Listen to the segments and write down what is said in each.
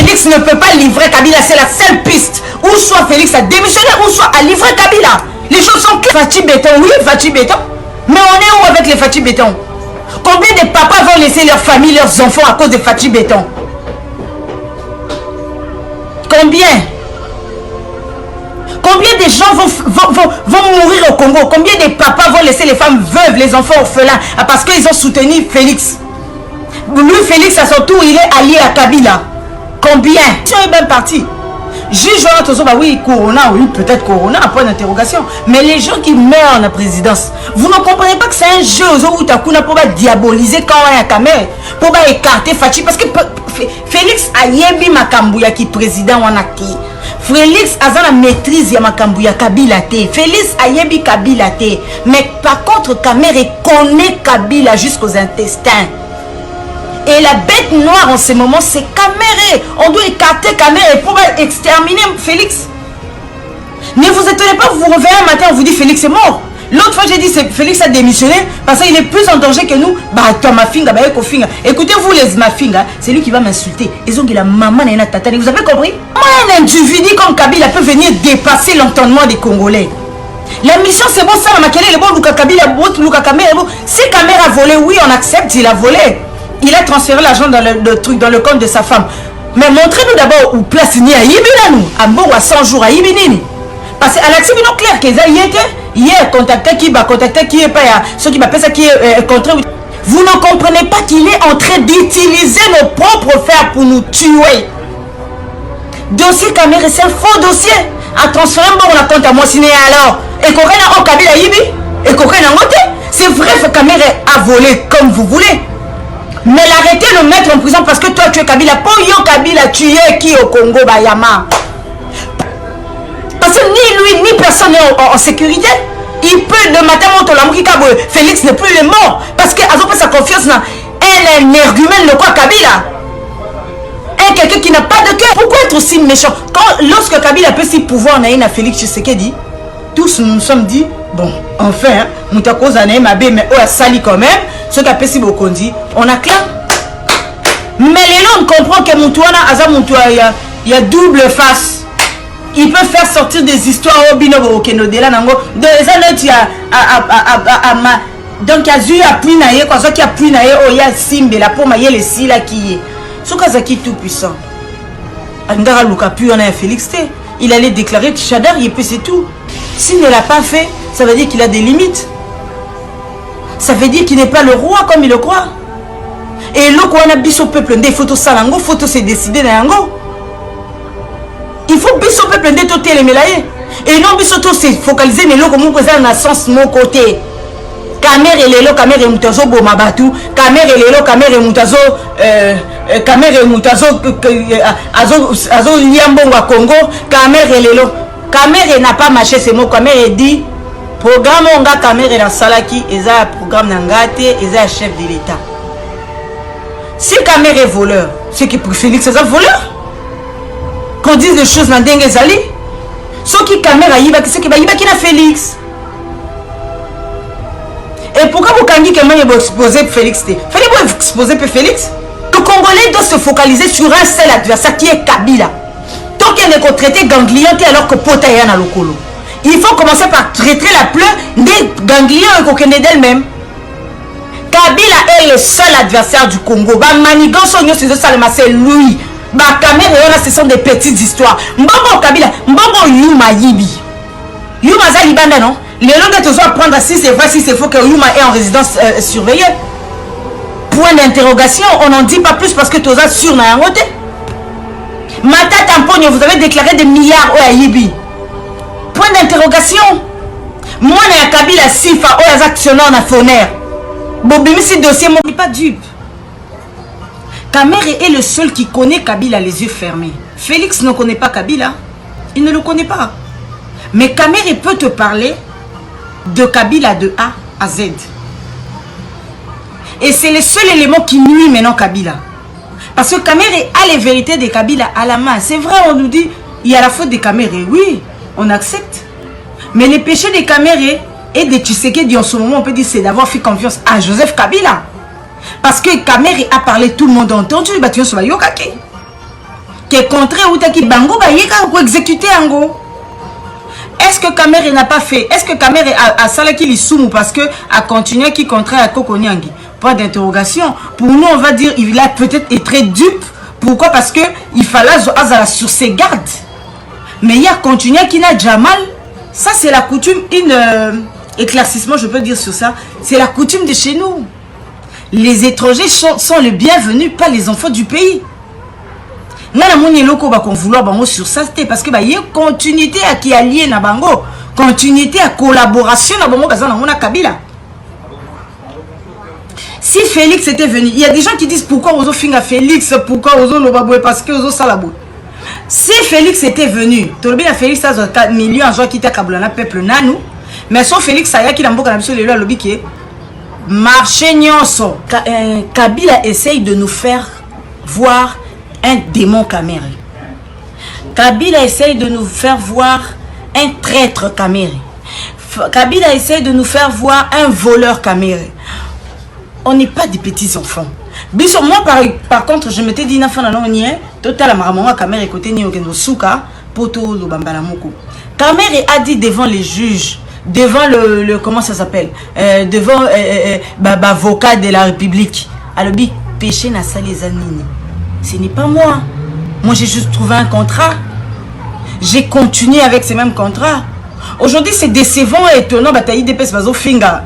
Félix ne peut pas livrer Kabila, c'est la seule piste. Ou soit Félix a démissionné, ou soit a livré Kabila. Les choses sont claires. Fatih Béton, oui, Fatih Béton. Mais on est où avec les Fatih Béton? Combien de papas vont laisser leur famille, leurs enfants à cause de Fatih Béton? Combien? Combien de gens vont mourir au Congo? Combien de papas vont laisser les femmes veuves, les enfants orphelins parce qu'ils ont soutenu Félix? Lui, Félix, à son tour, il est allié à Kabila. Combien? Tu es bien parti. Juge, oui, Corona, oui, peut-être Corona, point d'interrogation. Mais les gens qui meurent en la présidence, vous ne comprenez pas que c'est un jeu où tu as pour diaboliser quand il y a caméra, pour écarter Fatih, parce que Félix a yebi Makambouya qui président en acte. Félix a la maîtrise de Makambouya Kabila te. Félix a yebi Kabila te. Mais par contre, Kamere connaît Kabila jusqu'aux intestins. Et la bête noire en ce moment, c'est Kamere. On doit écarter Kamere pour exterminer Félix. Ne vous étonnez pas, vous vous réveillez un matin, on vous dit Félix est mort. L'autre fois, j'ai dit Félix a démissionné parce qu'il est plus en danger que nous. Bah, toi, ma finga, bah, finga. Écoutez-vous, les ma finga, c'est lui qui va m'insulter. Ils ont dit la maman et la tata. Vous avez compris? Un individu comme Kabila peut venir dépasser l'entendement des Congolais. La mission, c'est bon, ça, la maquille, est bon, Luka Kabila, Luka Kamere, bon. Si Kamere a volé, oui, on accepte, il a volé. Il a transféré l'argent dans le truc, dans le compte de sa femme. Mais montrez-nous d'abord où place ni à Yibina nous. À bon, à 100 jours à Yibinini. Parce qu'à la TV, clair que ça y était. Hier, contacté qui va contacter qui est pas ceux qui m'appellent ça qui est contre. Vous ne comprenez pas qu'il est en train d'utiliser nos propres fers pour nous tuer. Dossier Kamere, c'est un faux dossier. À transférer bon, on a compte à moi signé alors. Et qu'on a au Kabila Yibi. Et qu'on a monté. C'est vrai que Kamere a volé comme vous voulez. Mais l'arrêter, le mettre en prison parce que toi tu es Kabila. Pour yo Kabila, tu es qui au Congo Bayama? Parce que ni lui, ni personne n'est en sécurité. Il peut le matin monter la mouki Kabou. Félix n'est plus le mort. Parce qu'il a pas sa confiance dans un énergumène, le quoi Kabila. Un quelqu'un qui n'a pas de cœur. Pourquoi être aussi méchant? Lorsque Kabila peut si pouvoir en a Félix Tshisekedi, tous nous nous sommes dit, bon, enfin, nous t'avons causé un mabé, mais on a sali quand même. Ce qu'a fait si beaucoup dit, on a clair. Mais les gens comprennent que Moutouana, il y a double face. Il peut faire sortir des histoires au binobo au Kenodela Nango. Donc il y a Zu appui naïe, quoi, ça qui appuie naïe, oh, il y a Simbe, la pomme, il y a les sila qui est. Ce qui est tout puissant. Andara Lukapu, on a Félix T. Il allait déclarer Tchadar, et puis c'est tout. S'il ne l'a pas fait, ça veut dire qu'il a des limites. Ça veut dire qu'il n'est pas le roi comme il le croit. Et là, on a bis au peuple, des photos salango, photos c'est décidé dans. Il faut bis au peuple, des totés les mélaillés. Et non, bis au c'est focalisé, mais là, comme on présente dans le sens mon côté. Kamere lelo, kamere mutazo bomabatu, kamere lelo, kamere mutazo, kamere mutazo, azo yambonga Congo, kamere lelo. Kamere n'a pas marché ces mots, kamere dit. Programme onga Kamere la salaki eza programme nangate eza chef de l'état. Si Kamere est voleur, c'est qui pour Félix c'est un voleur. Qu'on dise des choses dans dengue zali. Ce qui Kamere yiba c'est qui ba yiba qui na Félix. Et pourquoi vous kangi que moi exposer Félix te? Fallait vous exposer pour Félix. Le Congolais doit se focaliser sur un seul adversaire qui est Kabila. Tant qu'il est traité ganglion alors que Pota est dans le colo. Il faut commencer par traiter la pleure des ganglions et coquines d'elle-même. Kabila est le seul adversaire du Congo. Manigan c'est lui. Kamere, ce sont des petites histoires. Mbongo Kabila, Mbongo Yuma Yibi. Yuma Zalibanda, non? Les gens doivent apprendre si c'est vrai, si c'est faux que Yuma est en résidence surveillée. Point d'interrogation, on n'en dit pas plus parce que tu as sur na yangote. Mata Tamponio, vous avez déclaré des milliards à Yibi. Point d'interrogation. Moi, je suis Kabila Sifa, aux actionnaires en Foner. Bobimi, ce dossier, moi, je ne suis pas dupe. Kamere est le seul qui connaît Kabila les yeux fermés. Félix ne connaît pas Kabila. Il ne le connaît pas. Mais Kamere peut te parler de Kabila de A à Z. Et c'est le seul élément qui nuit maintenant Kabila. Parce que Kamere a les vérités de Kabila à la main. C'est vrai, on nous dit, il y a la faute de Kamere. Oui. On accepte. Mais les péchés de Kamere et de Tshisekedi en ce moment, on peut dire c'est d'avoir fait confiance à Joseph Kabila. Parce que Kamere a parlé, tout le monde a entendu. que contrat ou qui bango ba yeka ko exécuter ango. Est-ce que Kamere n'a pas fait? Est-ce que Kamere a salé qui l'issoumou parce que a continué qui contrat à Kokoniangi? Pas d'interrogation. Pour nous, on va dire il a peut-être été très dupe. Pourquoi? Parce que il fallait Azala sur ses gardes. Mais il a continué qui n'a Jamal. Ça, c'est la coutume, éclaircissement, je peux dire sur ça. C'est la coutume de chez nous. Les étrangers sont les bienvenus, pas les enfants du pays. Nana moni loko ba kon vouloir bango sur ça, c'était parce que bah y a continuité à qui allié na bango, continuité à collaboration na bango bazana mona Kabila. Si Félix était venu, il y a des gens qui disent pourquoi Ozo finga Félix, pourquoi Ozo Lobaboué, parce que Ozo Salabou. Si Félix était venu, Tolbi a Félix a 4 millions en joie qui t'a Kabulana peuple nanou, mais son Félix a qui n'a pas l'habitude de lobby qui est marché nyonso. Kabila essaye de nous faire voir un démon Kamere. Kabila essaye de nous faire voir un traître Kamere. Kabila essaye de nous faire voir un voleur Kamere. On n'est pas des petits enfants. Moi, par contre, je m'étais dit, total Maramanga Kamere côté ni Okendo Souka, Poto Lobambala Moko. Kamere a dit devant les juges, devant le comment ça s'appelle, devant l'avocat de la République, alors péché n'a sali zanini. Ce n'est pas moi. Moi, j'ai juste trouvé un contrat. J'ai continué avec ces mêmes contrats. Aujourd'hui, c'est décevant et étonnant. Bataille des pèses bazo finga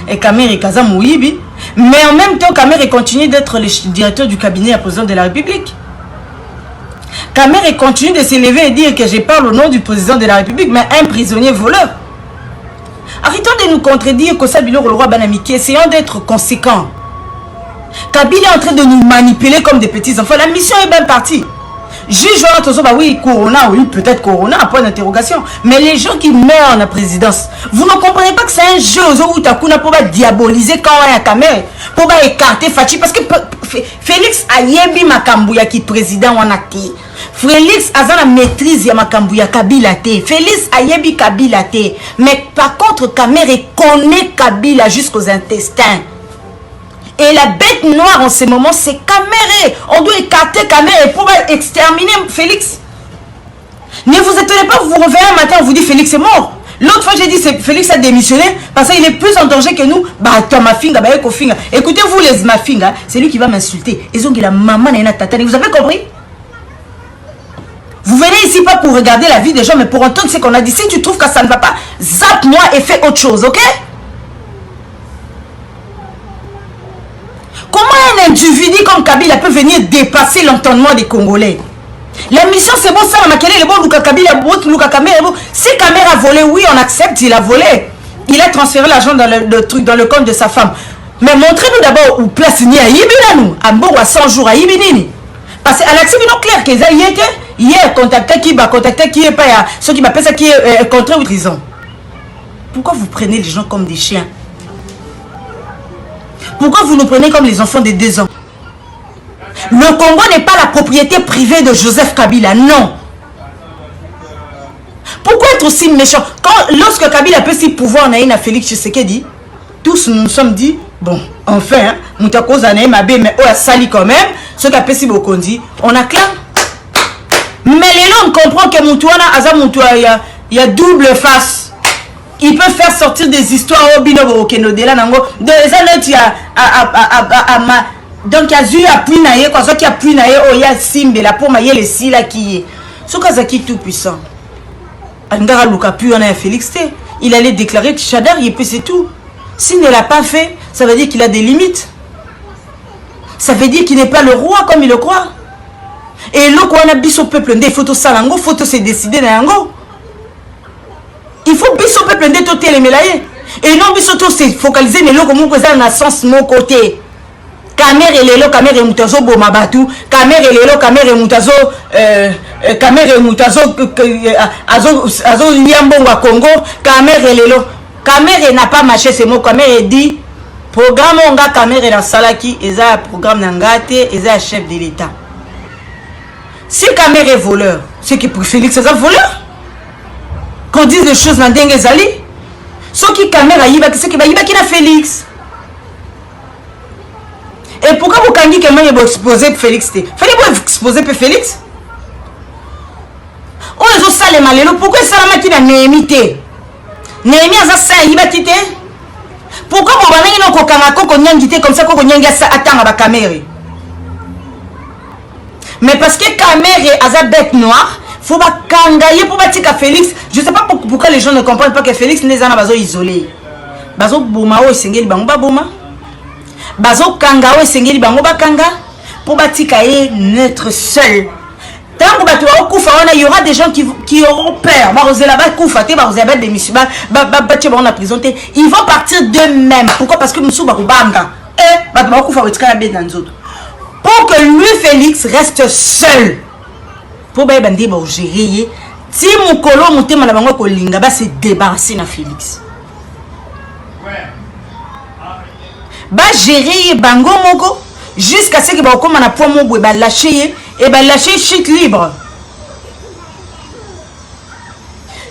et Kamere et Kaza Mouibi. Mais en même temps, Kamere continue d'être le directeur du cabinet à président de la République. Kamere continue de s'élever et dire que je parle au nom du président de la République, mais un prisonnier voleur. Arrêtons de nous contredire que ça, le roi Banamiki. Essayons d'être conséquents. Kabila est en train de nous manipuler comme des petits enfants. La mission est bien partie. Juge, oui, Corona, oui, peut-être Corona, point d'interrogation. Mais les gens qui meurent en la présidence, vous ne comprenez pas que c'est un jeu où Takuna pour diaboliser quand on est à Kamere, pour écarter Fachi, parce que Félix a yebi Makambouya qui président en acté. Félix a la maîtrise ya Makambouya Kabila té. Félix a yebi Kabila té. Mais par contre, Kamere connaît Kabila jusqu'aux intestins. Et la bête noire en ce moment, c'est Kamere. On doit écarter Kamere pour exterminer Félix. Ne vous étonnez pas, vous vous réveillez un matin, on vous dit Félix est mort. L'autre fois, j'ai dit Félix a démissionné parce qu'il est plus en danger que nous. Bah, toi, ma finga, bah, finga. Écoutez-vous, les ma finga, c'est lui qui va m'insulter. Ils ont dit la maman n'a tata. Vous avez compris? Vous venez ici pas pour regarder la vie des gens, mais pour entendre ce qu'on a dit. Si tu trouves que ça ne va pas, zappe-moi et fais autre chose, ok? Comment un individu comme Kabila peut venir dépasser l'entendement des Congolais? La mission c'est bon, ça m'a est bon, Luka Kabila, Luka Kamere, bon. Si Kamere a volé, oui, on accepte, il a volé. Il a transféré l'argent dans le truc, dans le compte de sa femme. Mais montrez-nous d'abord où place ni à Yibina nous, à Mbo à 100 jours à Yibinini. Parce qu'à la Tibino clair que ça y était, hier contacté qui va contacter qui est pas ceux qui m'appellent ça qui est contrat ou prison. Pourquoi vous prenez les gens comme des chiens? Pourquoi vous nous prenez comme les enfants de 2 ans? Le Congo n'est pas la propriété privée de Joseph Kabila, non. Pourquoi être aussi méchant? Lorsque Kabila peut si pouvoir, on a Félix Tshisekedi, tous nous sommes dit, bon, enfin, Moutako Zanaï Mabé, mais on a sali quand même, ce qu'a fait si beaucoup dit, on acclame. Mais les gens comprennent que Moutouana, il y a double face. Il peut faire sortir des histoires au binobo au Kenodela Nango. Donc, il y a donc, il y a eu appui naïe, quoi, ça qui appuie naïe, oh, il y a Simbe, la pour mailler les sila qui est. Ce Kazaki tout puissant. Angara Lukapu, on a Félix T. Il allait déclarer que Chadar, il peut, c'est tout. S'il ne l'a pas fait, ça veut dire qu'il a des limites. Ça veut dire qu'il n'est pas le roi comme il le croit. Et là, quand on a bis au peuple, des photos salango, photos c'est décidé dans il faut bis au peuple, des totés les mélaillés. Et non, bis au tout, c'est focaliser, mais là, comme on peut dans le sens mon côté. Kamere lelo kamere mutazo boma batu kamere lelo kamere mutazo kamere mutazo azo liambongo à Congo kamere lelo kamere n'a pas marché ce mot kamere dit programme onga kamere na salaki eza programme nangate eza chef de l'état. Si kamere est voleur, c'est que pour Félix c'est un voleur. Qu'on dise les choses dans dengue zali ce qui kamere yiba c'est que ba yiba qui na Félix. Et pourquoi vous kangui que moi exposer Félix? Fallait vous exposer Félix? esalema lelo pourquoi esalamaki na Néhémie te Néhémie aza sa ayibaki te pourquoi bobanangi na kokanga koko nyangi te comme ça koko nyangi atanga bakamere mais parce que Kamere aza bête noire faut bakanga ye pour batika Félix je sais pas pourquoi les gens ne comprennent pas que Félix n'est pas bazo isolé bazo boma o esengeli bango ba boma bazo kanga o esengeli bango bakanga pour batika ye neutre seul tant que bato okufa wana il y aura des gens qui auront peur barozela ba kufa te barozela ba démission ba na prison te ils vont partir d'eux-mêmes pourquoi parce que musu ba kubanga bato ba kufa wetika na bête nzoto pour que lui Félix reste seul pour ba bandi ba gérer ti mukolo mutema na bango ko linga ba se débarrasser na Félix ba gérer bango moko jusqu'à ce que ba okoma na poids mobwe ba lâcher et ba lâcher chute libre.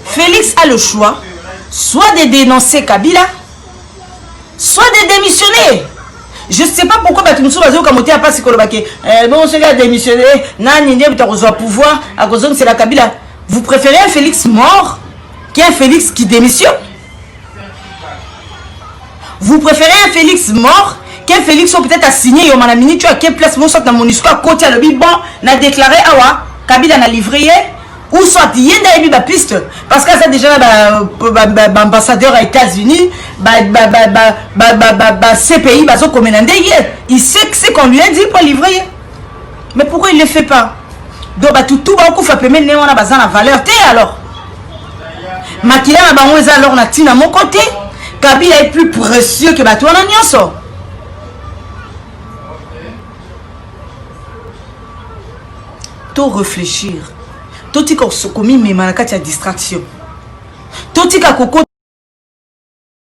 Félix a le choix soit de dénoncer Kabila soit de démissionner. Je ne sais pas pourquoi Batumso Bazo Kamote a pas ce que bon ce gars a démissionné nani ndiye bitakozwa pouvoir à cause de c'est la Kabila. Vous préférez un Félix mort qu'un Félix qui démissionne? Vous préférez un Félix mort qu'un Félix peut-être a signé au manamini tu as quelle place mon soit dans mon histoire côté le bon n'a déclaré awa Kabila n'a livré ou soit yenda ebi ba piste parce que ça déjà ambassadeur aux États-Unis CPI bazo commander il sait que c'est qu'on lui a dit pour livrer mais pourquoi il le fait pas donc tout ba ko fa pemé né wana bazana valeur té alors makila na bango eza alors na tina mon côté Kabila est plus précieux que bato wana nyonso. To réfléchir. To tika sokomi me manakati ya distraction. To tika koko